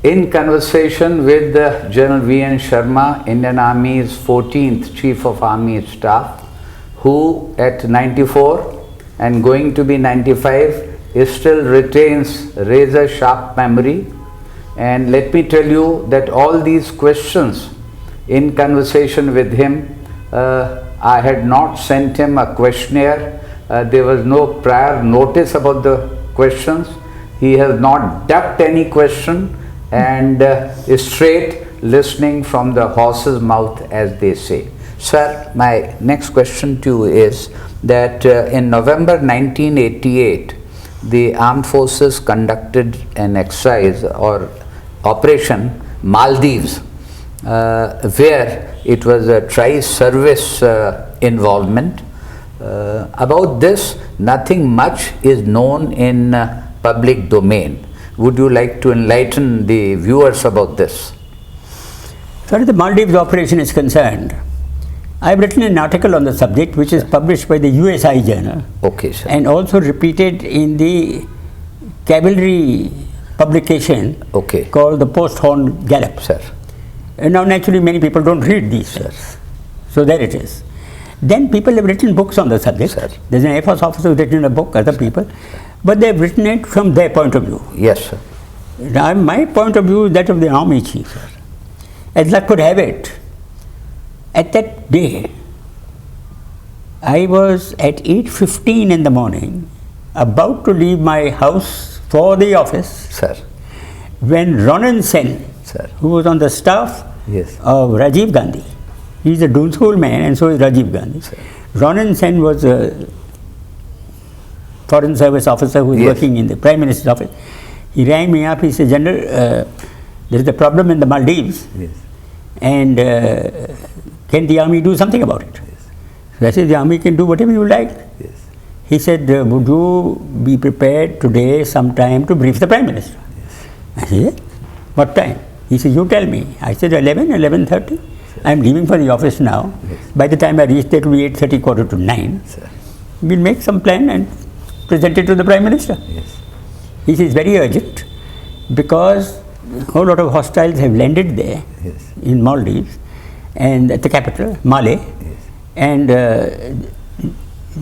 In conversation with General VN Sharma, Indian Army's 14th Chief of Army Staff, who at 94 and going to be 95 still retains razor sharp memory. And let me tell you that all these questions in conversation with him, I had not sent him a questionnaire. There was no prior notice about the questions. He has not ducked any question and is straight listening from the horse's mouth, as they say. Sir, my next question to you is that in November 1988, the armed forces conducted an exercise or Operation Maldives, where it was a tri-service involvement. About this, nothing much is known in public domain. Would you like to enlighten the viewers about this? As far as the Maldives operation is concerned, I have written an article on the subject which is published by the USI Journal. Okay, sir. And also repeated in the cavalry publication called the Post-Horn Gallop. Sir. And now naturally many people don't read these things. So there it is. Then people have written books on the subject. Sir. There's an Air Force officer who's written a book, other people. But they've written it from their point of view. Yes, sir. Now, my point of view is that of the army chief. Sir. As luck could have it, at that day, I was at 8:15 in the morning, about to leave my house for the office, sir, when Ronan Sen, sir, who was on the staff yes, of Rajiv Gandhi, he's a Doon School man and so is Rajiv Gandhi. Sir. Ronan Sen was a foreign service officer who was yes, working in the Prime Minister's office. He rang me up, he said, General, there is a problem in the Maldives, yes, and can the army do something about it? Yes. So I said, the army can do whatever you like. Yes. He said, would you be prepared today sometime to brief the Prime Minister? Yes. I said, what time? He said, you tell me. I said, 11:30. I am leaving for the office now. Yes. By the time I reach there, it will be 8:30, 8:45. Sir. We'll make some plan and present it to the Prime Minister. Yes. He says, it's very urgent because a whole lot of hostiles have landed there, yes, in Maldives and at the capital, Malé, yes, and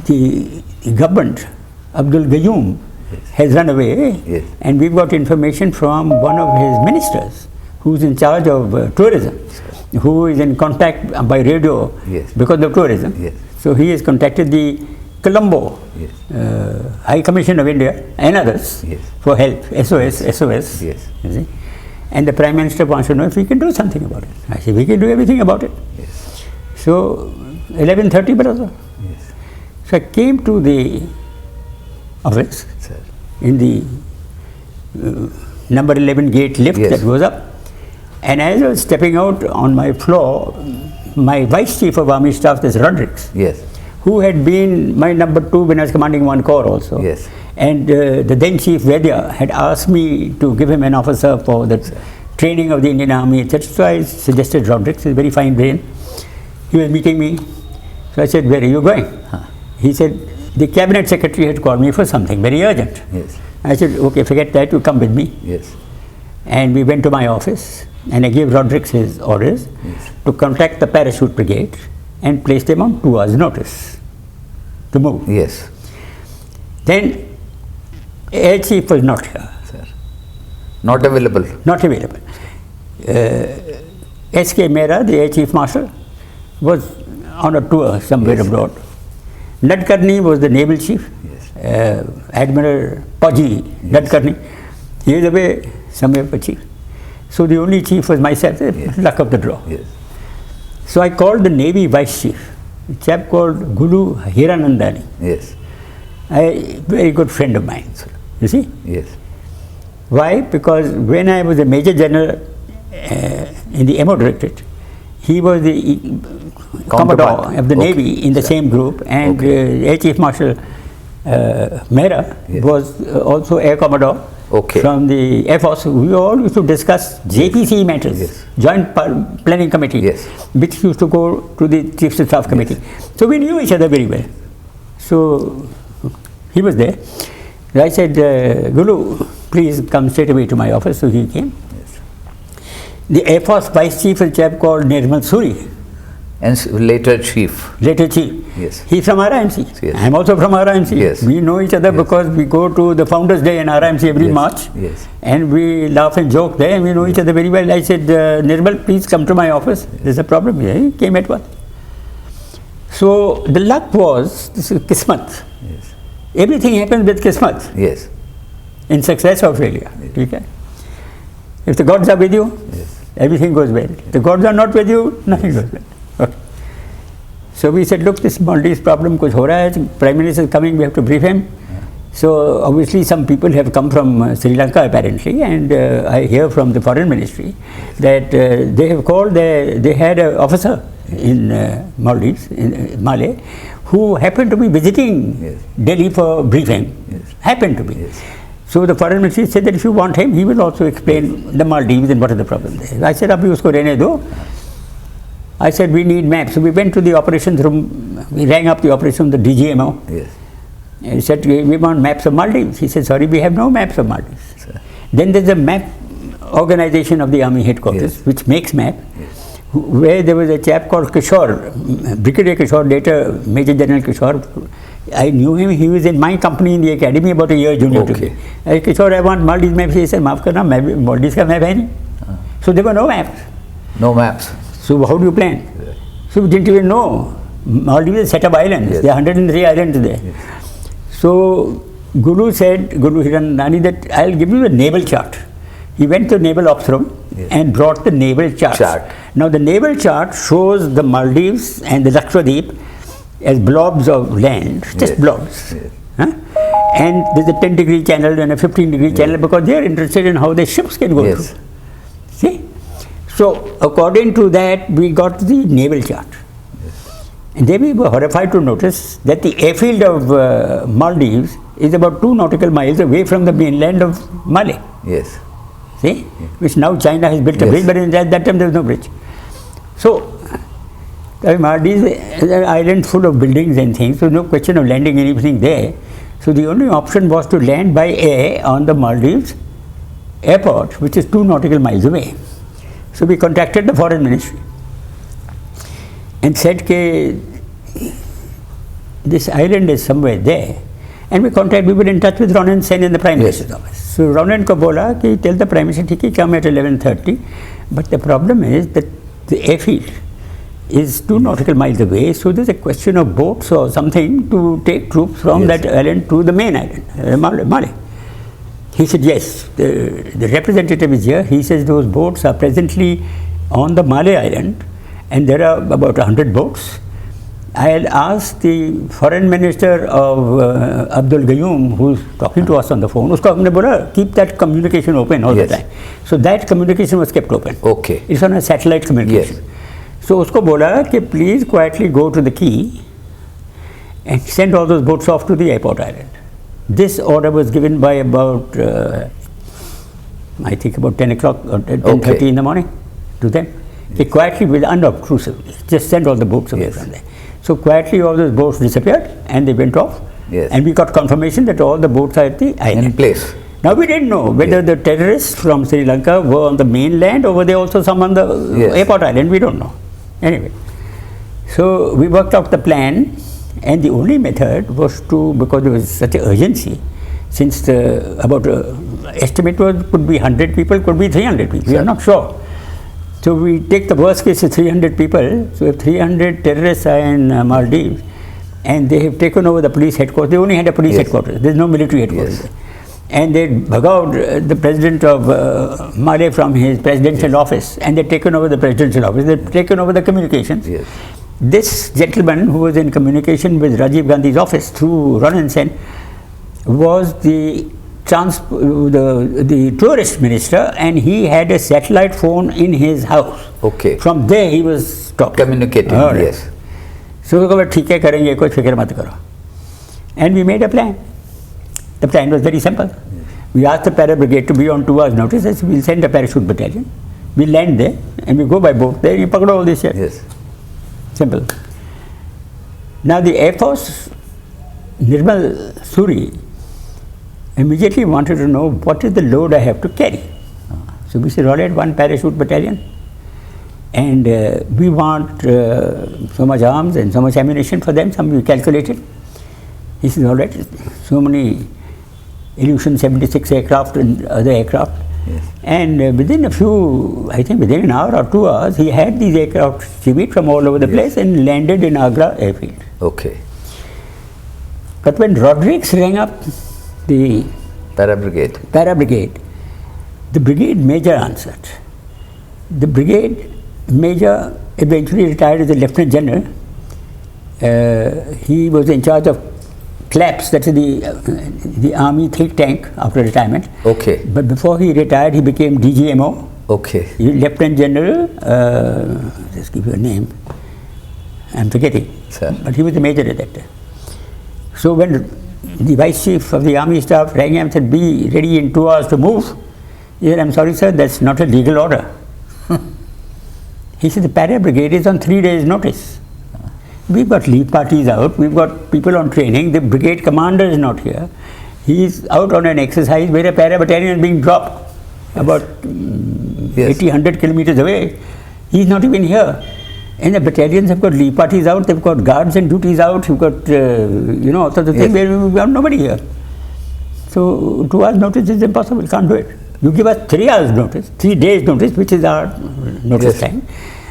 the government, Abdul Gayoom, yes, has run away, yes, and we've got information from one of his ministers who's in charge of tourism, sir, who is in contact by radio, yes, because of tourism. Yes. So he has contacted the Colombo, yes, High Commission of India and others, yes, for help, SOS, yes, SOS, yes, you see? And the Prime Minister wants to know if we can do something about it. I said, we can do everything about it. Yes. So 11:30, brother. Yes. So I came to the office, sir, in the number 11 gate lift, yes, that goes up. And as I was stepping out on my floor, my Vice Chief of Army Staff, this Rodrigues, yes, who had been my number 2 when I was commanding 1 corps also. Yes. And the then Chief Vedya had asked me to give him an officer for the training of the Indian Army, etc. So I suggested Rodrigues, he's a very fine brain. He was meeting me. So I said, where are you going? Huh. He said, the Cabinet Secretary had called me for something very urgent. Yes. I said, okay, forget that, you come with me. Yes. And we went to my office and I gave Rodrigues his orders, yes, to contact the parachute brigade and place them on 2 hours notice to move. Yes. Then Air Chief was not here. Sir. Not available? Not available. S.K. Mehra, the Air Chief Marshal, was on a tour somewhere, yes, abroad. Nadkarni was the Naval Chief, yes, Admiral Paji, yes, Nadkarni. He is away somewhere for chief. So the only chief was myself, yes, luck of the draw. Yes. So I called the Navy Vice Chief, a chap called Gulu Hiranandani. Yes. A very good friend of mine, you see? Yes. Why? Because when I was a Major General in the MO Directorate, he was the Commodore of the Navy in the same group, and Air Chief Marshal Mehra, yes, was also Air Commodore, from the Air Force. We all used to discuss JPC matters, yes, Joint Planning Committee, yes, which used to go to the Chiefs of Staff Committee. Yes. So we knew each other very well. So he was there. I said, Gulu, please come straight away to my office. So he came. Yes. The Air Force Vice Chief is a chap called Nirmal Suri. And later chief. Later chief. Yes. He's from RIMC. Yes. I'm also from RIMC. Yes. We know each other because we go to the Founders Day in RIMC every March. Yes. And we laugh and joke there, and we know each other very well. I said, Nirmal, please come to my office. There's a problem here. He came at once. So the luck was, this is Kismat. Yes. Everything happens with Kismat. Yes. In success or failure. Yes. Okay? If the gods are with you, everything goes well. If the gods are not with you, nothing goes well. Okay. So we said, look, this Maldives problem kuch ho raha hai, Prime Minister is coming, we have to brief him. So obviously some people have come from Sri Lanka apparently, and I hear from the Foreign Ministry that they have called, they had an officer in Maldives, in Malé, who happened to be visiting Delhi for briefing. Happened to be. So the Foreign Ministry said that if you want him, he will also explain the Maldives and what is the problem there. I said, abhi usko rehne do. I said, we need maps. So we went to the operations room, we rang up the operation, the DGMO. Yes. And he said, we want maps of Maldives. He said, sorry, we have no maps of Maldives. Sir. Then there's a map organization of the army headquarters, which makes map, where there was a chap called Kishore, Brigadier Kishore, later Major General Kishore. I knew him, he was in my company in the academy about a year junior to me. I said, Kishore, I want Maldives maps. He said, maaf karna, Maldives ka map hai nahi. So there were no maps. No maps. So how do you plan? So we didn't even know. Maldives is a set of islands. There are 103 islands there. So Guru said, Guru Hiran Nani, that I'll give you the naval chart. He went to naval ops room and brought the naval chart. Now the naval chart shows the Maldives and the Lakshadweep as blobs of land, just blobs. Huh? And there's a 10-degree channel and a 15-degree channel because they are interested in how the ships can go through. See? So according to that, we got the naval chart. And then we were horrified to notice that the airfield of Maldives is about 2 nautical miles away from the mainland of Malé. Yes. See? Which now China has built a bridge, but in that time there was no bridge. So, Maldives is an island full of buildings and things, so no question of landing anything there. So the only option was to land by air on the Maldives airport, which is 2 nautical miles away. So we contacted the Foreign Ministry and said that this island is somewhere there. And we were in touch with Ronan Sen in the Prime Minister's office. So Ronan ko bola ki tell the Prime Minister, he come at 11:30. But the problem is that the airfield is 2 nautical miles away, so there's a question of boats or something to take troops from that island to the main island, Malé. He said, yes, the representative is here. He says those boats are presently on the Malé island and there are about 100 boats. I had asked the Foreign Minister of Abdul Gayoom, who's talking to us on the phone, usko humne bola, keep that communication open all the time. So that communication was kept open. Okay. It's on a satellite communication. So usko bola कि please quietly go to the quay and send all those boats off to the airport island. This order was given by about, I think about 10 o'clock or 10:30 in the morning to them. They quietly, with unobtrusively, just send all the boats away from there. So quietly all those boats disappeared and they went off. And we got confirmation that all the boats are at the island. In place. Now we didn't know whether the terrorists from Sri Lanka were on the mainland or were there also some on the airport island, we don't know. Anyway, so we worked out the plan, and the only method was to, because there was such an urgency, since the estimate was could be 100 people, could be 300 people, we are not sure. So we take the worst case of 300 people, so if 300 terrorists are in Maldives, and they have taken over the police headquarters, they only had a police headquarters, there is no military headquarters. And they bhagowed the president of Malé from his presidential office, and they'd taken over the presidential office, they'd taken over the communications. This gentleman who was in communication with Rajiv Gandhi's office through Ronan Sen was the tourist minister, and he had a satellite phone in his house. From there he was talking. Communicating, So we said, "ठीक है करेंगे, कोई फिक्र मत करो." And we made a plan. The plan was very simple. We asked the para brigade to be on 2 hours notice, as we'll send a parachute battalion. We land there and we go by boat there, you pakdo all this here. Simple. Now the Air Force, Nirmal Suri, immediately wanted to know what is the load I have to carry. So we said, all right, one parachute battalion, and we want so much arms and so much ammunition for them, some we calculated. He said, all right, so many Illusion 76 aircraft and other aircraft. Yes. And within a few, I think within an hour or 2 hours, he had these aircraft civvied from all over the place and landed in Agra airfield. Okay. But when Rodrigues rang up the Para Brigade. the brigade major answered. The brigade major eventually retired as a lieutenant general. He was in charge of CLAPS, that's the army think tank after retirement. Okay. But before he retired, he became DGMO. Okay. Lieutenant General, just give you a name, I'm forgetting. Sir. But he was the major at that time. So when the Vice Chief of the Army Staff rang him and said, be ready in 2 hours to move, he said, I'm sorry sir, that's not a legal order. He said, the Para Brigade is on 3 days notice. We've got leave parties out, we've got people on training, the brigade commander is not here. He's out on an exercise where a para battalion is being dropped about 80-100 kilometers away. He's not even here. And the battalions have got leave parties out, they've got guards and duties out, you've got, all sorts of things where we have nobody here. So 2 hours notice is impossible, can't do it. You give us 3 hours notice, 3 days notice, which is our notice time.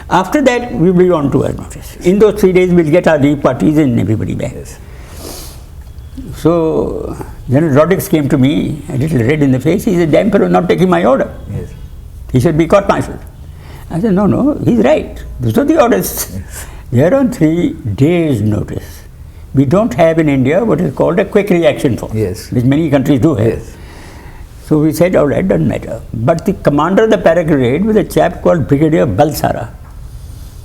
After that, we will be on 2 hours notice. In those 3 days, we'll get our leave parties and everybody back. Yes. So, General Rodrigues came to me, a little red in the face. He said, the Emperor is not taking my order. Yes. He should be court-martialed. I said, no, he's right. Those are the orders. Yes. They are on 3 days notice. We don't have in India what is called a quick reaction force, Yes. which many countries do have. Yes. So we said, all right, doesn't matter. But the commander of the para brigade was a chap called Brigadier Balsara.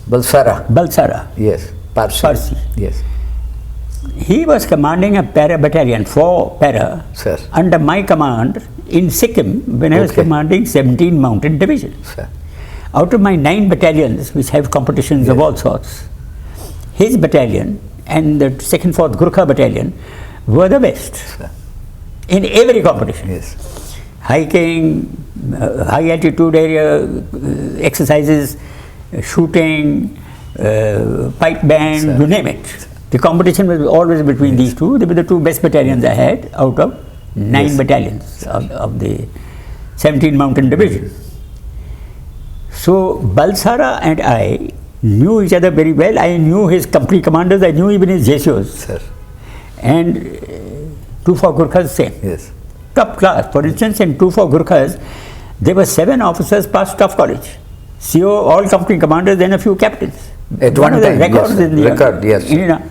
Balsara. Yes. Parsi. Yes. He was commanding a para battalion, 4 para, Sir. under my command in Sikkim when I was commanding 17 mountain divisions. Sir. Out of my 9 battalions, which have competitions of all sorts, his battalion and the 2nd, 4th Gurkha battalion were the best. Sir. In every competition. Yes. Hiking, high altitude area exercises, shooting, pipe band, Sir. you name it. The competition was always between these two. They were the 2 best battalions I had out of 9 battalions of the 17 mountain division. So Balsara and I knew each other very well. I knew his company commanders, I knew even his JCOs. Sir. And 2-4 Gurkhas same. Yes. Top class. For instance, in 2-4 Gurkhas, there were 7 officers past Staff College. CO, all company commanders, and a few captains. At one one of the time, records yes, in the record, yes.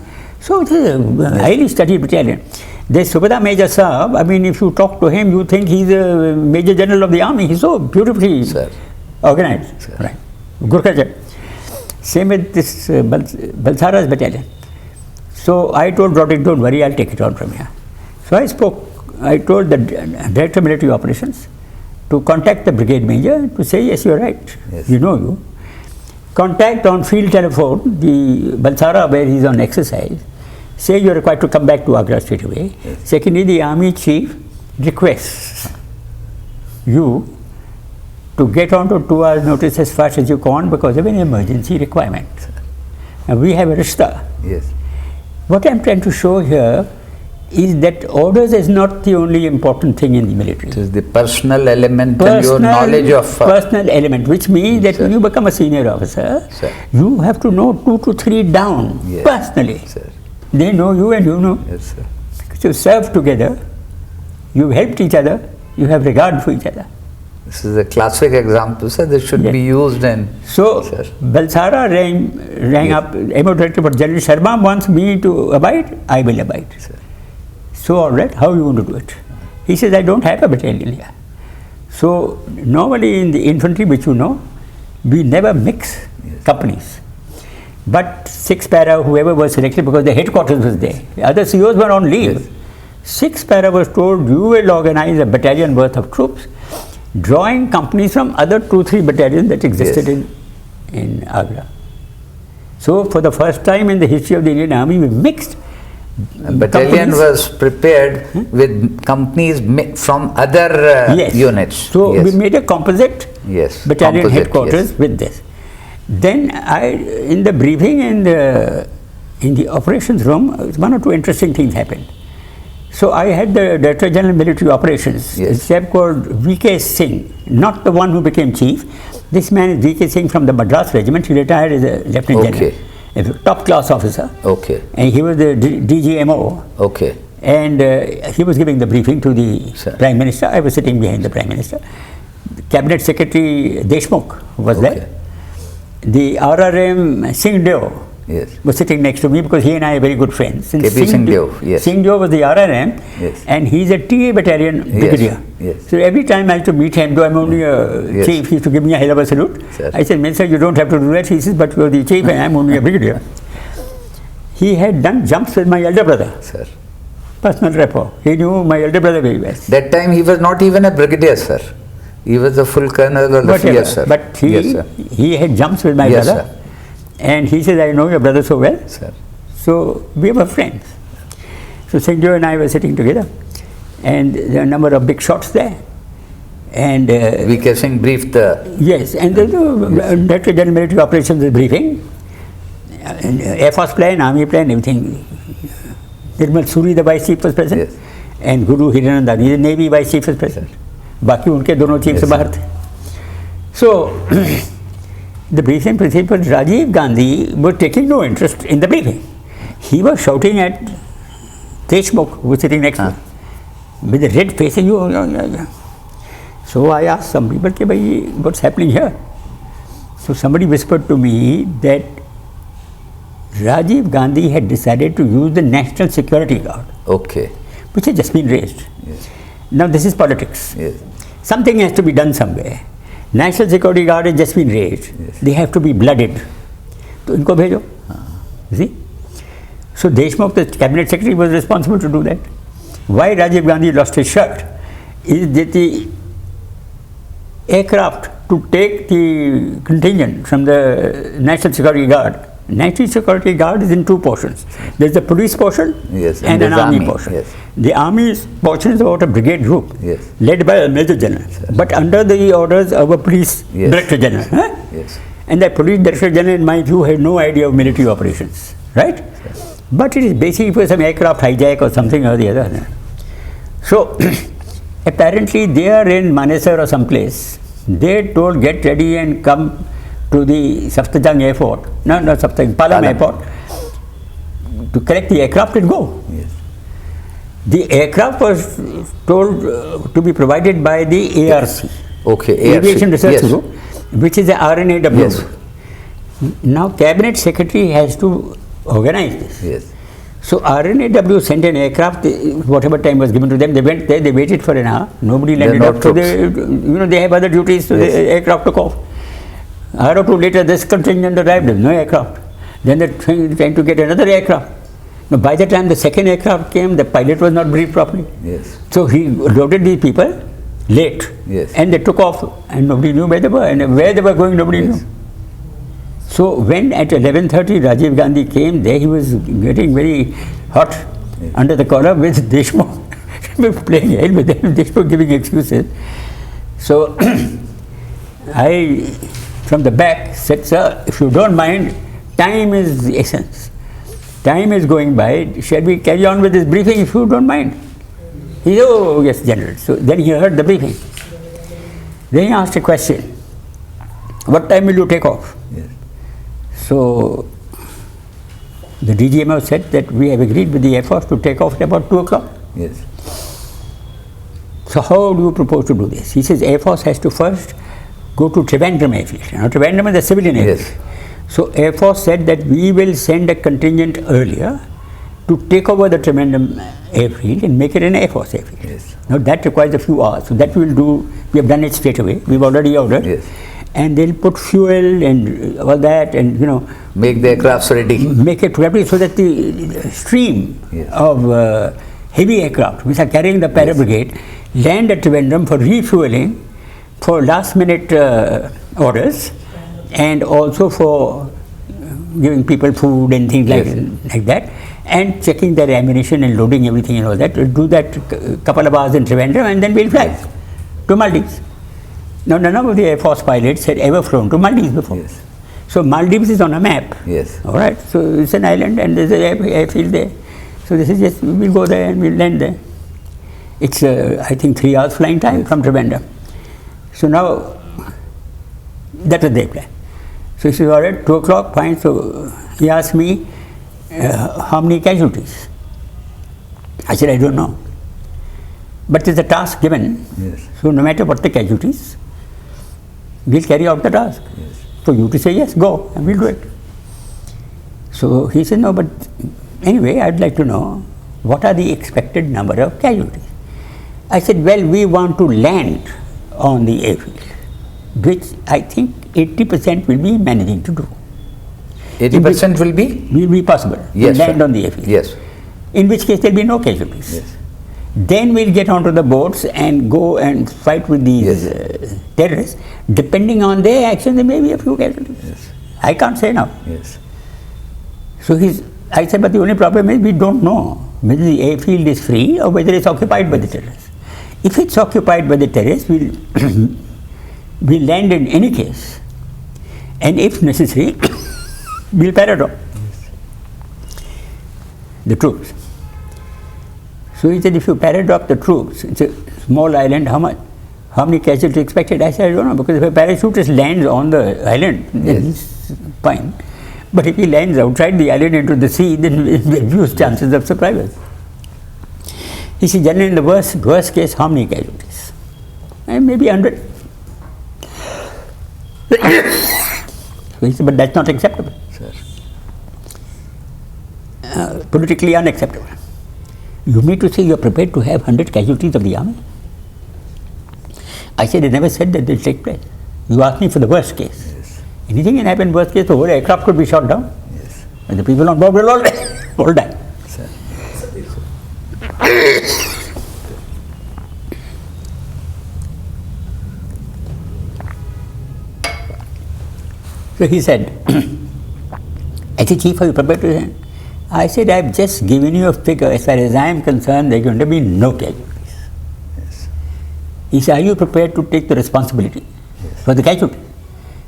So it is a highly studied battalion. The Subedar Major Saab, I mean, if you talk to him, you think he's a Major General of the Army. He's so beautifully organized. Sir. Right. Gurkha. Same with this Balsara's battalion. So I told Roderick, don't worry, I'll take it on from here. So I told the Director of Military Operations to contact the brigade major to say, yes, you're right, Yes. you know you. Contact on field telephone the Balsara where he's on exercise, say you're required to come back to Agra straight away. Yes. Secondly, the Army Chief requests you to get on to 2 hours notice as fast as you can because of an emergency requirement. And we have a rishta. Yes. What I'm trying to show here is that orders is not the only important thing in the military. It is the personal element and your knowledge of... personal element, which means that when you become a senior officer, you have to know 2 to 3 down, personally. Sir. They know you and you know. Yes, sir. Because you served together, you helped each other, you have regard for each other. This is a classic example, sir. This should be used in... So, Balsara rang up, MO Director, but General Sharma wants me to abide, I will abide. Sir. So, all right, how you want to do it? He says, I don't have a battalion here. So, normally in the infantry, which you know, we never mix companies. But 6 para, whoever was selected, because the headquarters was there. The other COs were on leave. Yes. 6 para was told, you will organize a battalion worth of troops, drawing companies from other 2-3 battalions that existed in Agra. So, for the first time in the history of the Indian Army, we mixed. A battalion was prepared with companies from other units. So we made a composite Yes. battalion Composite, headquarters yes. with this. Then in the briefing and in the operations room, one or two interesting things happened. So I had the Director General Military Operations, Yes. a chap called VK Singh, not the one who became chief. This man is VK Singh from the Madras Regiment. He retired as a Lieutenant Okay. General, a top class officer. Okay. And he was the DGMO. Okay. And he was giving the briefing to the Sir. Prime Minister. I was sitting behind the Prime Minister. Cabinet Secretary Deshmukh was Okay. there. The RRM Singh Deo Yes. was sitting next to me because he and I are very good friends. And KP Singh Deo, yes. Singh Deo was the RRM, Yes. and he's a TA battalion brigadier. Yes. So every time I had to meet him, though I'm only a Yes. chief, he used to give me a hell of a salute. Sir. I said, Minister, you don't have to do that. He says, but you're the chief and I'm only a brigadier. He had done jumps with my elder brother, Sir. personal rapport. He knew my elder brother very well. That time he was not even a brigadier, sir. He was a full colonel or Whatever. yes, sir. But Yes, sir. he had jumps with my Yes, brother. sir. And he says, I know your brother so well. Sir. So we were friends. So Singh Joe and I were sitting together, and there were a number of big shots there. And VK Singh briefed the yes, and the Director General Military Operations is briefing. And Air Force plane, Army plane, everything. Nirmal Suri, the Vice Chief, was present, Yes. and Guru Hiranandani, the Navy Vice Chief, was present. बाकी उनके दोनों chief से Yes, बाहर थे. So the briefing principal Rajiv Gandhi was taking no interest in the briefing. He was shouting at Deshmukh, who was sitting next to him, with a red face. And so I asked some people, what's happening here? So somebody whispered to me that Rajiv Gandhi had decided to use the National Security Guard, okay. which had just been raised. Yes. Now this is politics. Yes. Something has to be done somewhere. National Security Guard has just been raised. Yes. They have to be blooded. So इनको भेजो. See? So Deshmukh, the cabinet secretary, was responsible to do that. Why Rajiv Gandhi lost his shirt is that the aircraft to take the contingent from the National Security Guard. National Security Guard is in two portions. There's the police portion, Yes, and an there's army army, portion. yes. The army's portion is about a brigade group, Yes. led by a major general, but under the orders of a police Yes. director general. Huh? Yes. And that police director general, in my view, had no idea of military operations, right? But it is basically for some aircraft hijack or something or the other. So apparently they are in Manesar or someplace. They told, get ready and come to the Saftajang airport, not Saftajang, Palam airport, to collect the aircraft and go. Yes. The aircraft was told to be provided by the ARC, Okay. Aviation Research Yes. Group, which is the RNAW. Yes. Now Cabinet Secretary has to organize this. Yes. So RNAW sent an aircraft, whatever time was given to them, they went there, they waited for an hour, nobody landed not up, so troops. they have other duties, so Yes. the aircraft took off. Hour or two later, this contingent arrived, there was no aircraft. Then they're trying to get another aircraft. Now by the time the second aircraft came, the pilot was not briefed properly. Yes. So he loaded these people late, Yes. and they took off, and nobody knew where they were, and where they were going, nobody Yes. knew. So when at 11:30 Rajiv Gandhi came there, he was getting very hot under the collar with Deshmukh. We were playing hell with him, Deshmukh giving excuses. So I, from the back, said, sir, if you don't mind, time is the essence. Time is going by. Shall we carry on with this briefing if you don't mind? He said, oh yes, General. So then he heard the briefing. Then he asked a question. What time will you take off? Yes. So the DGMO said that we have agreed with the Air Force to take off at about 2 o'clock. Yes. So how do you propose to do this? He says Air Force has to first go to Trivandrum airfield. Now Trivandrum is a civilian airfield. Yes. So Air Force said that we will send a contingent earlier to take over the Trivandrum airfield and make it an Air Force airfield. Yes. Now that requires a few hours. So that we will do, we have done it straight away. We've already ordered. Yes. And they'll put fuel and all that and, Make the aircrafts ready. make it ready so that the stream Yes. of heavy aircraft which are carrying the para brigade land at Trivandrum for refueling, for last minute orders, and also for giving people food and things like that, and checking their ammunition and loading everything and all that. We'll do that couple of hours in Trivandrum and then we'll fly to Maldives. Now, none of the Air Force pilots had ever flown to Maldives before. Yes. So Maldives is on a map. Yes. All right. So it's an island and there's an airfield there. So this is just, we'll go there and we'll land there. It's, I think, 3 hours flying time from Trivandrum. So now, that was their plan. So he said, all right, 2 o'clock, fine. So he asked me, how many casualties? I said, I don't know. But there's a task given. Yes. So no matter what the casualties, we'll carry out the task. Yes. For you to say, yes, go, and we'll do it. So he said, no, but anyway, I'd like to know, what are the expected number of casualties? I said, well, we want to land on the airfield, which I think 80% will be managing to do. 80% will be? Will be possible Yes, to land sir. on the airfield. Yes. In which case there will be no casualties. Yes. Then we'll get onto the boats and go and fight with these Yes. terrorists. Depending on their action, there may be a few casualties. Yes. I can't say now. Yes. So I said, but the only problem is we don't know whether the airfield is free or whether it's occupied by the terrorists. If it's occupied by the terrorists, we'll land in any case. And if necessary, we'll paradrop the troops. So he said, if you paradrop the troops, it's a small island, how much? How many casualties expected? I said, I don't know, because if a parachutist lands on the island, then he's fine. But if he lands outside the island into the sea, then there are huge chances of survival. He said, generally in the worst case, how many casualties? Maybe 100. So he said, but that's not acceptable. Sir. Politically unacceptable. You mean to say you are prepared to have 100 casualties of the army? I said, I never said that they'll take place. You asked me for the worst case. Yes. Anything can happen worst case, the whole aircraft could be shot down. Yes. And the people on board will all die. Sir. So he said, as a chief, are you prepared to send? I said, I've just given you a figure. As far as I am concerned, there are going to be no casualties. Yes. He said, are you prepared to take the responsibility for the casualty?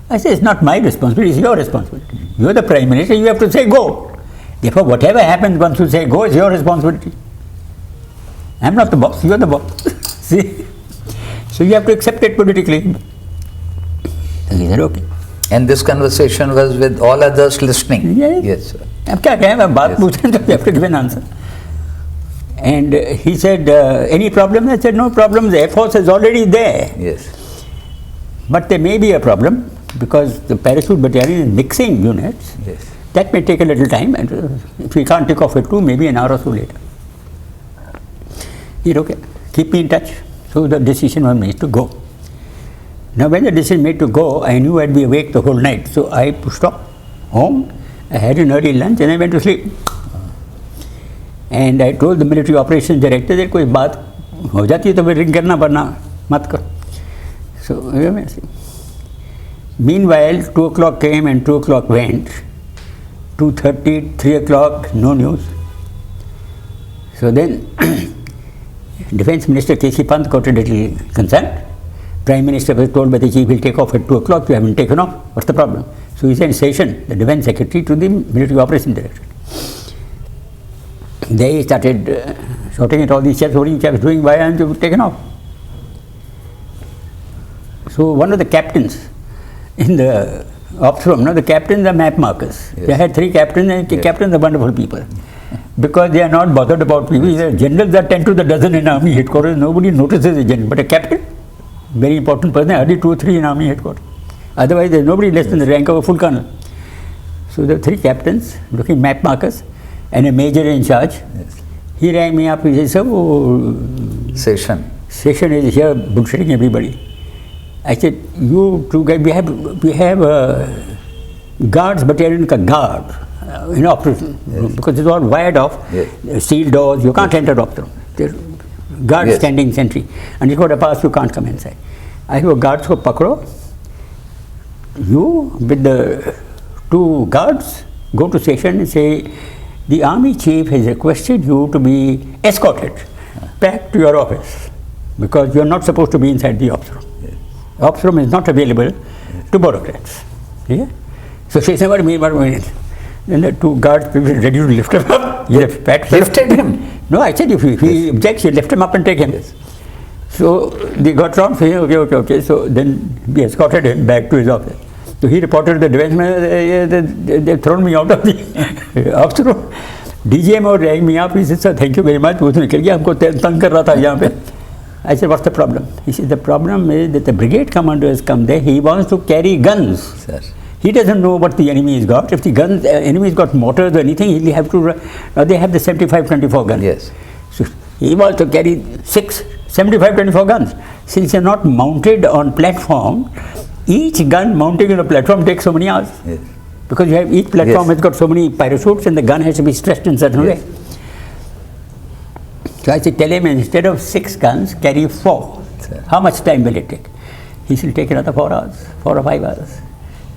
I said, it's not my responsibility, it's your responsibility. You're the Prime Minister, you have to say go. Therefore, whatever happens once you say go, it's your responsibility. I'm not the boss, you're the boss. See? So you have to accept it politically. So he said, okay. And this conversation was with all others listening? Yes. Yes, sir. अब क्या कहें मैं बात पूछ रहे हैं तो you have to give an answer. And he said, any problem? I said, no problems, the Air Force is already there. Yes. But there may be a problem because the parachute battalion is mixing units. Yes. That may take a little time, and if we can't take off at 2, maybe an hour or so later. He said, okay, keep me in touch. So the decision was made to go. Now when the decision made to go, I knew I'd be awake the whole night. So I pushed off home, I had an early lunch and I went to sleep. And I told the military operations director that कोई बात हो जाती है तो फिर ring करना वरना मत करो. So meanwhile 2 o'clock came and 2 o'clock went. 2:30, 3 o'clock, no news. So then Defence Minister K.C. Pant got a little concerned. Prime Minister was told by the chief, he'll take off at 2 o'clock, you haven't taken off, what's the problem? So he sent Session, the Defence Secretary, to the Military Operations Director. They started shouting at all these chaps, what are you chaps doing, why aren't you taken off? So one of the captains in the ops room, the captains are map markers. Yes. They had 3 captains, and Yes. captains are wonderful people. Because they are not bothered about people. Generals are 10 to the dozen in army headquarters, nobody notices a general. But a captain, very important person, hardly 2 or 3 in army headquarters. Otherwise, there is nobody less than the rank of a full colonel. So there are 3 captains looking map markers and a major in charge. Yes. He rang me up, he said, so Session is here bullshitting everybody. I said, you two guys, we have guards battalion ka guard in operation, because it's all wired off, steel doors, you can't enter up through. There's guards standing sentry, and you got a pass, you can't come inside. I said, guards ko pakro, you with the 2 guards go to Session and say, the army chief has requested you to be escorted back to your office because you are not supposed to be inside the office room. Ops room is not available to bureaucrats. Yeah? So she said, what do you mean? Then the two guards people ready to lift him up. He lifted him. No, I said if he objects, you lift him up and take him. Yes. So they got round saying, okay. So then we escorted him back to his office. So he reported to the defense manager, they've thrown me out of the ops room. DGM or rang me up. He said, sir, thank you very much. वो तो निकल गया हमको तंग कर रहा था यहाँ पे. I said, what's the problem? He said, the problem is that the brigade commander has come there. He wants to carry guns. Sir. He doesn't know what the enemy has got. If the guns, enemy's got mortars or anything, he'll have to. They have the 75-24 gun. Yes. So he wants to carry 6 75-24 guns. Since they're not mounted on platform, each gun mounting on a platform takes so many hours. Yes. Because you have each platform has got so many parachutes and the gun has to be stressed in certain way. So I said, tell him instead of 6 guns, carry 4. Sir. How much time will it take? He said, take another 4 hours, 4 or 5 hours.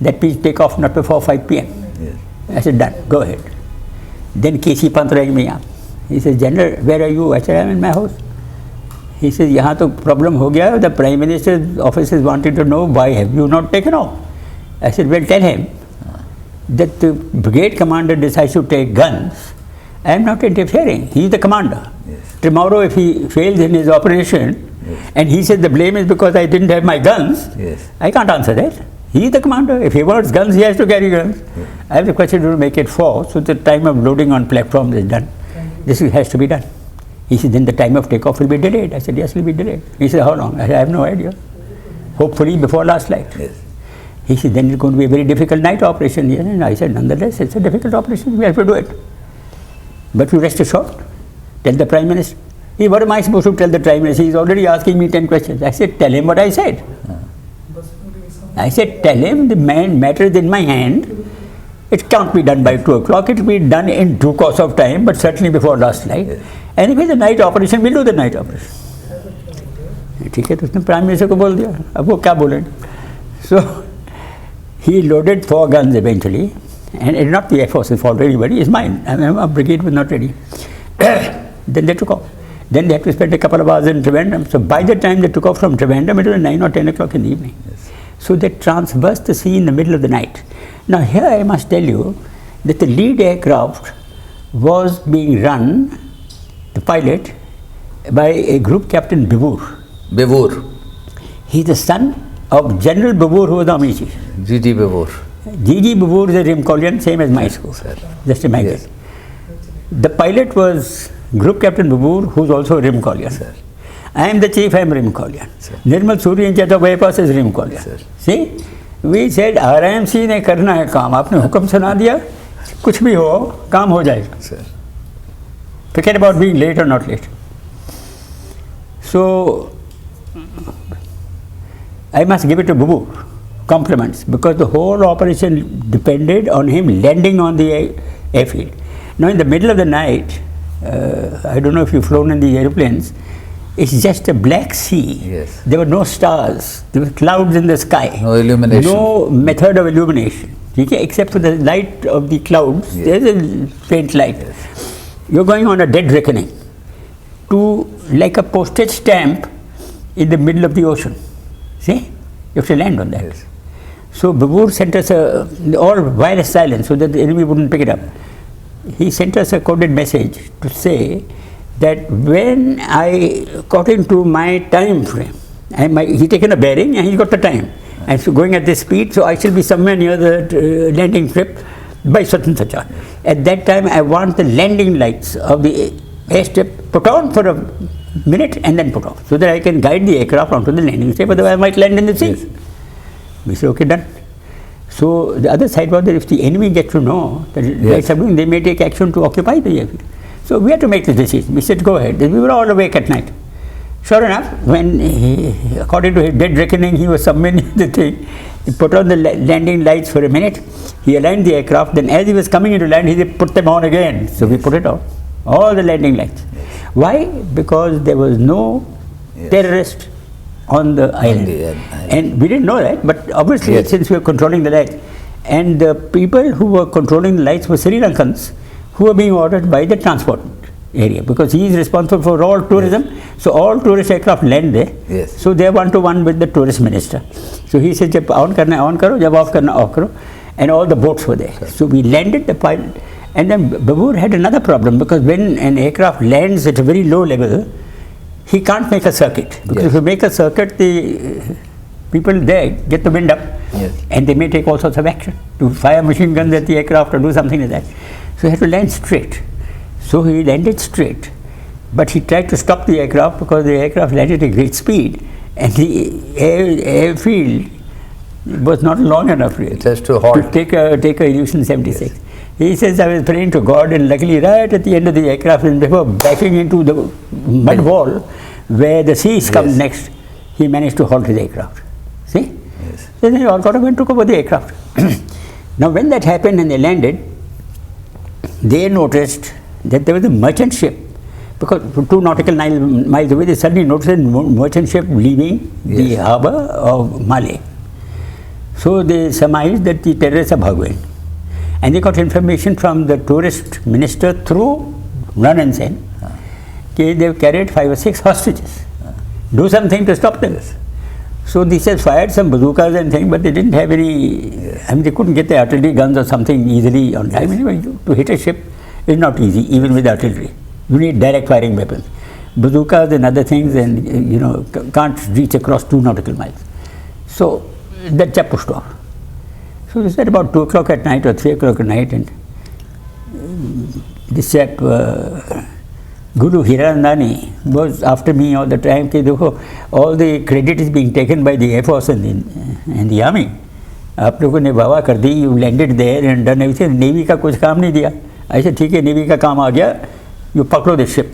That means take off not before 5 p.m. Yes. I said, done, go ahead. Then KC Pant rang me up. He said, General, where are you? I said, I'm in my house. He says, yahan to problem ho gaya. The Prime Minister's office is wanting to know why have you not taken off. I said, well, tell him that the brigade commander decides to take guns. I am not interfering. He is the commander. Yes. Tomorrow, if he fails in his operation, and he says the blame is because I didn't have my guns, I can't answer that. He is the commander. If he wants guns, he has to carry guns. I have requested to make it 4, so the time of loading on platforms is done. This has to be done. He said, then the time of takeoff will be delayed. I said, yes, it will be delayed. He said, how long? I said, I have no idea. Hopefully before last flight. Yes. He said, then it's going to be a very difficult night operation. And I said, nonetheless, it's a difficult operation. We have to do it. But you rest assured. Tell the Prime Minister. What am I supposed to tell the Prime Minister? He's already asking me 10 questions. I said, tell him what I said. I said, tell him the matter is in my hand. It can't be done by 2 o'clock. It will be done in due course of time, but certainly before last night. And if it's a night operation, we'll do the night operation. ठीक है तो उसने prime minister को बोल दिया अब वो क्या बोलेंगे so he loaded 4 guns eventually and it's not the Air Force's fault or anybody, it's mine. Our brigade was not ready. Then they took off. Then they had to spend a couple of hours in Trivandrum. So by the time they took off from Trivandrum, it was 9 or 10 o'clock in the evening. So they traversed the sea in the middle of the night. Now here I must tell you that the lead aircraft was being run, the pilot, by a group captain Bibur. He's the son of General Bibur, who was the Army chief. G.G. Bibur. G.G. Bibur is a Rimkollian, same as my school. Sir. Just imagine. Yes. The pilot was Group Captain Bibur, who's also a Rimkollian. Sir. I am the chief, I am Rimkollian. Nirmal Suri in charge of bypass is Rimkollian. Sir. See, we said RIMC ने करना है काम, आपने हुक्म सुना दिया, कुछ भी हो, काम हो जाएगा. Sir. Forget about being late or not late. So, I must give it to Bubu compliments because the whole operation depended on him landing on the airfield. Now, in the middle of the night, I don't know if you've flown in the airplanes, it's just a black sea. Yes. There were no stars, there were clouds in the sky. No illumination. No method of illumination. Okay? Except for the light of the clouds, there's a faint light. Yes. You're going on a dead reckoning to like a postage stamp in the middle of the ocean. See? You have to land on that. Yes. So Babur sent us all wireless silence so that the enemy wouldn't pick it up. He sent us a coded message to say that when I got into my time frame, he taken a bearing and he got the time. And so going at this speed, so I shall be somewhere near the landing strip by such and such. At that time, I want the landing lights of the airstrip put on for a minute and then put off, so that I can guide the aircraft onto the landing strip, otherwise I might land in the sea. Yes. We said, okay, done. So the other side was that if the enemy gets to know that lights are doing, they may take action to occupy the airfield. So we had to make the decision. We said, go ahead. We were all awake at night. Sure enough, when according to his dead reckoning, he was summoning the thing, he put on the landing lights for a minute, he aligned the aircraft, then as he was coming into land, he put them on again. So we put it on, all the landing lights. Why? Because there was no terrorist on the island. And we didn't know that, but obviously since we were controlling the lights, and the people who were controlling the lights were Sri Lankans who were being ordered by the transport area, because he is responsible for all tourism. So all tourist aircraft land there. Yes. So they are one-to-one with the tourist minister. So he said, jab on karna hai on karo, jab off karna off karo, and all the boats were there. So we landed the pilot, and then Babur had another problem, because when an aircraft lands at a very low level, he can't make a circuit, because if you make a circuit, the people there get the wind up, and they may take all sorts of action to fire machine guns at the aircraft or do something like that. So he had to land straight. So he landed straight, but he tried to stop the aircraft, because the aircraft landed at great speed, and the airfield was not long enough really to take a Illusion 76. He says, I was praying to God, and luckily right at the end of the aircraft, and before backing into the mud wall where the seas come next, he managed to halt his aircraft. See? Yes. So they all got up and took over the aircraft. Now when that happened and they landed, they noticed that there was a merchant ship, because 2 nautical miles away, they suddenly noticed a merchant ship leaving the harbour of Malé. So they surmised that the terrorists are bhagwing. And they got information from the tourist minister through Run and Sen, that they've carried 5 or 6 hostages. Do something to stop them. So they said fired some bazookas and things, but they didn't have any, I mean, they couldn't get the artillery guns or something easily on time. Anyway, to hit a ship is not easy, even with artillery. You need direct firing weapons. Bazookas and other things, and can't reach across 2 nautical miles. So that chap pushed off. So it was at about 2 o'clock at night or 3 o'clock at night, and this chap, Guru Hiranandani, was after me all the time. All the credit is being taken by the Air Force and the Army. आप लोगों ने वाह कर दी, you landed there and done everything. Navy का कुछ काम नहीं दिया. I said, ठीक है, Navy का काम आ गया, you पकड़ो the ship.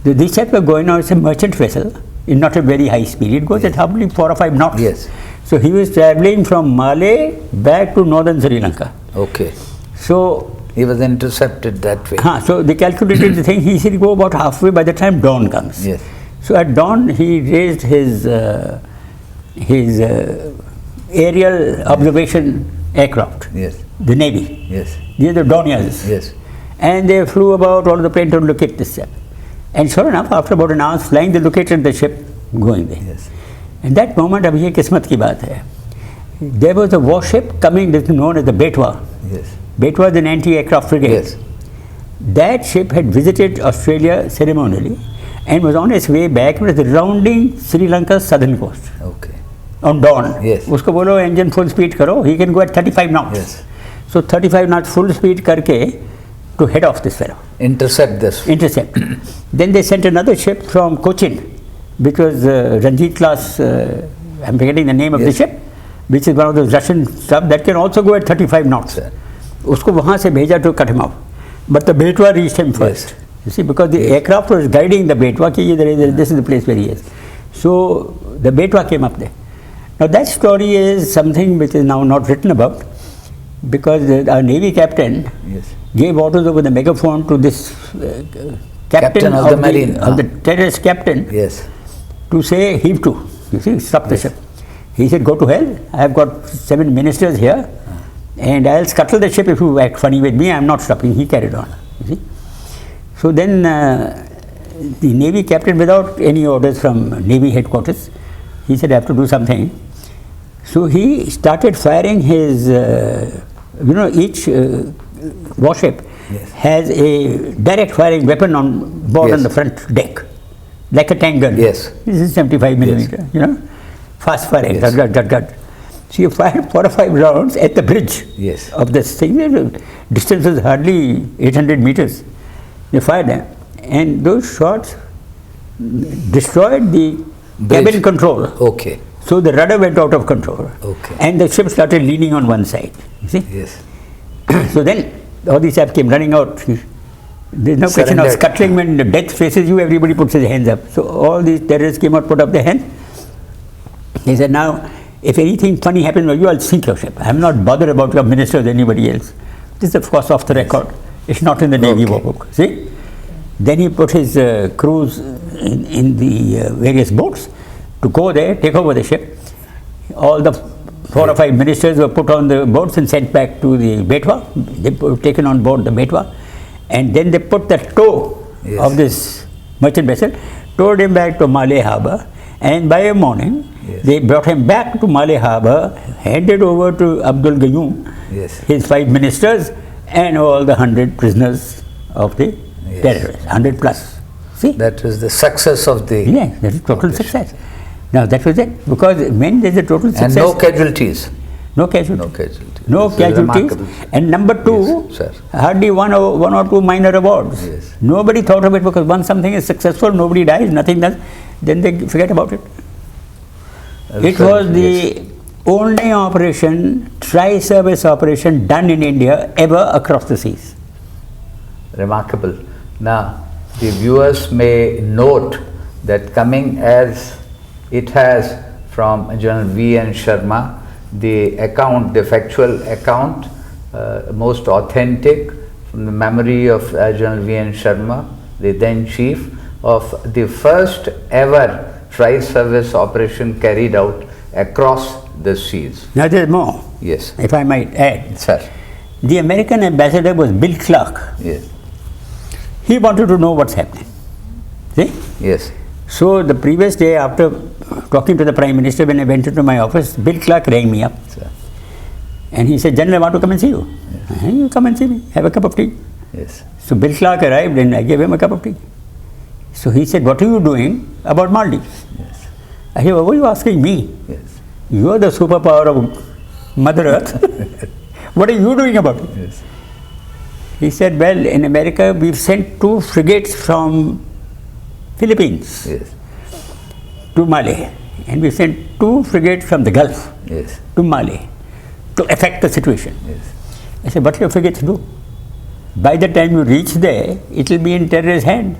This chap was going on, it's a merchant vessel, in not a very high speed. It goes at probably 4 or 5 knots. Yes. So he was traveling from Malé back to northern Sri Lanka. Okay. So he was intercepted that way. So they calculated the thing. He said go about halfway by the time dawn comes. Yes. So at dawn he raised his aerial observation aircraft. Yes. The Navy. Yes. These are the Donias. Yes. And they flew about all the plane to locate this ship. And sure enough, after about an hour's flying, they located the ship going there. Yes. In that moment, अब ये किस्मत की बात है. There was a warship coming that is known as the Betwa. Yes. Betwa is an anti-aircraft frigate. Yes. That ship had visited Australia ceremonially and was on its way back. It was rounding Sri Lanka's southern coast. Okay. On dawn. Yes. उसको बोलो engine full speed करो. He can go at 35 knots. Yes. So 35 knots full speed करके to head off this fellow. Intercept this. Intercept. Then they sent another ship from Cochin, which was Ranjit class, I'm forgetting the name of the ship, which is one of those Russian stuff that can also go at 35 knots. उसको वहाँ से भेजा to cut him off. But the Betwa reached him first. You see, because the aircraft was guiding the Betwa, this is the place where he is. So the Betwa came up there. Now that story is something which is now not written about, because our Navy captain gave orders over the megaphone to this captain of the Marine, of the terrorist captain, to say heave to, you see, stop the ship. He said, go to hell, I have got 7 ministers here, and I'll scuttle the ship if you act funny with me, I'm not stopping. He carried on, you see. So then the Navy captain, without any orders from Navy headquarters, he said, I have to do something. So he started firing his, each warship has a direct firing weapon on board on the front deck, like a tank gun. Yes. This is 75 millimeter, fast firing. Yes. So you fired 4 or 5 rounds at the bridge of this thing. The distance was hardly 800 meters. They fired them, and those shots destroyed the cabin control. Okay. So the rudder went out of control. Okay. And the ship started leaning on one side. You see? Yes. So then all these chaps came running out. There's no question of scuttling. When the death faces you, everybody puts his hands up. So all these terrorists came out, put up their hands. He said, now, if anything funny happens to you, I'll sink your ship. I'm not bothered about your ministers or anybody else. This is, of course, off the record. It's not in the Navy war book. See? Then he put his crews in the various boats to go there, take over the ship. All the 4 or 5 ministers were put on the boats and sent back to the Betwa. They were taken on board the Betwa. and then they put the tow of this merchant vessel, towed him back to Malé Harbour, and by morning they brought him back to Malé Harbour, handed over to Abdul Gayoom, his 5 ministers, and all the 100 prisoners of the terrorists, 100 plus. See? That was the success of the... Yes, that is total success. Now that was it, because when there is a total success... And no casualties. No casualties. No casualties. No casualties. And number 2, hardly one or two minor awards. Nobody thought of it, because once something is successful, nobody dies, nothing does, then they forget about it. It was the only operation, tri-service operation done in India ever across the seas. Remarkable. Now, the viewers may note that coming as it has from General VN Sharma, the account, the factual account, most authentic, from the memory of General VN Sharma, the then chief, of the first ever tri-service operation carried out across the seas. Now there is more. Yes. If I might add. Sir. The American ambassador was Bill Clark. Yes. He wanted to know what's happening. See? Yes. So the previous day, after talking to the Prime Minister, when I went into my office, Bill Clark rang me up. Sir. And he said, General, I want to come and see you. Yes. You come and see me, have a cup of tea. Yes. So Bill Clark arrived and I gave him a cup of tea. So he said, what are you doing about Maldives? Yes. I said, what are you asking me? Yes. You are the superpower of Mother Earth. What are you doing about it? Yes. He said, well, in America, we've sent 2 frigates from Philippines to Malé. And we sent 2 frigates from the Gulf to Malé to affect the situation. I said, what will your frigates do? By the time you reach there, it will be in terrorists' hands.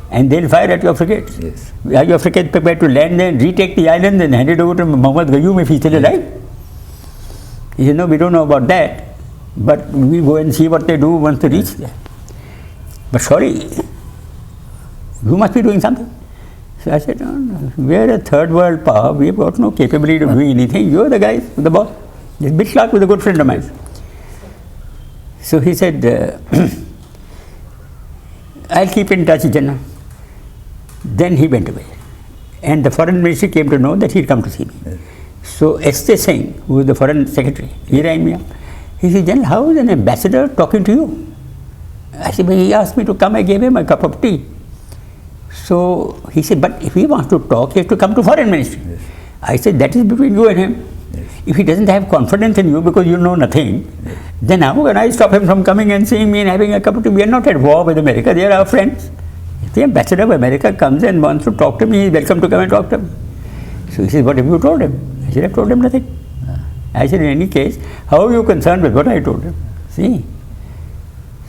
And they'll fire at your frigates. Are your frigates prepared to land there and retake the island and hand it over to Muhammad Gayoom if he's still alive? He said, no, we don't know about that. But we go and see what they do once they reach there. But sorry, you must be doing something. So I said, no, we're a third world power. We've got no capability of doing anything. You're the guys, the boss. This Bill Clark was a good friend of mine. So he said, I'll keep in touch, General. Then he went away. And the foreign ministry came to know that he'd come to see me. So S.T. Singh, who was the foreign secretary, he rang me up. He said, General, how is an ambassador talking to you? I said, well, he asked me to come. I gave him a cup of tea. So he said, but if he wants to talk, he has to come to foreign ministry. I said, that is between you and him. If he doesn't have confidence in you because you know nothing, then how can I stop him from coming and seeing me and having a cup of tea? We are not at war with America. They are our friends. If the ambassador of America comes and wants to talk to me, he is welcome to come and talk to him. So he said, what have you told him? I said, I told him nothing. I said, in any case, how are you concerned with what I told him? See?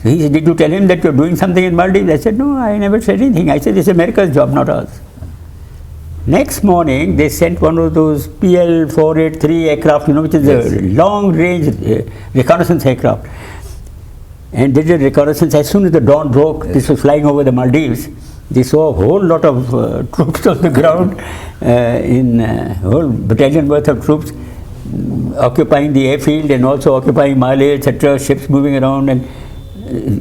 So he said, did you tell him that you're doing something in Maldives? I said, no, I never said anything. I said, it's America's job, not ours. Next morning, they sent one of those PL-483 aircraft, you know, which is a long-range reconnaissance aircraft. And they did reconnaissance as soon as the dawn broke. This was flying over the Maldives. They saw a whole lot of troops on the ground, a whole battalion worth of troops occupying the airfield and also occupying Malé, etc., ships moving around and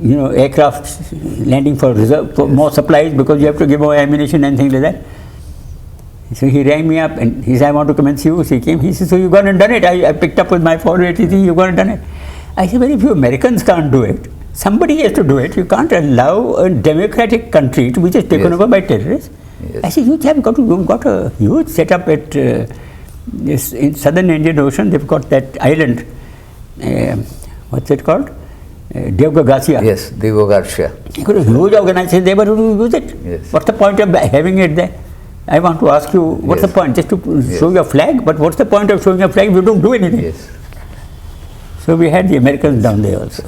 you know, aircraft landing for reserve, for more supplies because you have to give more ammunition and things like that. So he rang me up and he said, I want to come and see you. So he came. He said, so you've gone and done it. I picked up with my 483, you've gone and done it. I said, well, if you Americans can't do it, somebody has to do it. You can't allow a democratic country to be just taken over by terrorists. I said, you've got a huge setup at in southern Indian Ocean. They've got that island, what's it called? Devga Garcia. Yes, Devga Garcia. You got a huge organization there, but who do use it? What's the point of having it there? I want to ask you, what's the point? Just to show your flag? But what's the point of showing a flag if you don't do anything? So we had the Americans down there also.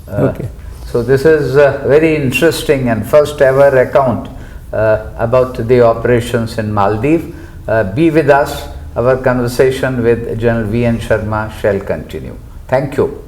Okay. So this is very interesting and first ever account about the operations in Maldives. Be with us. Our conversation with General VN Sharma shall continue. Thank you.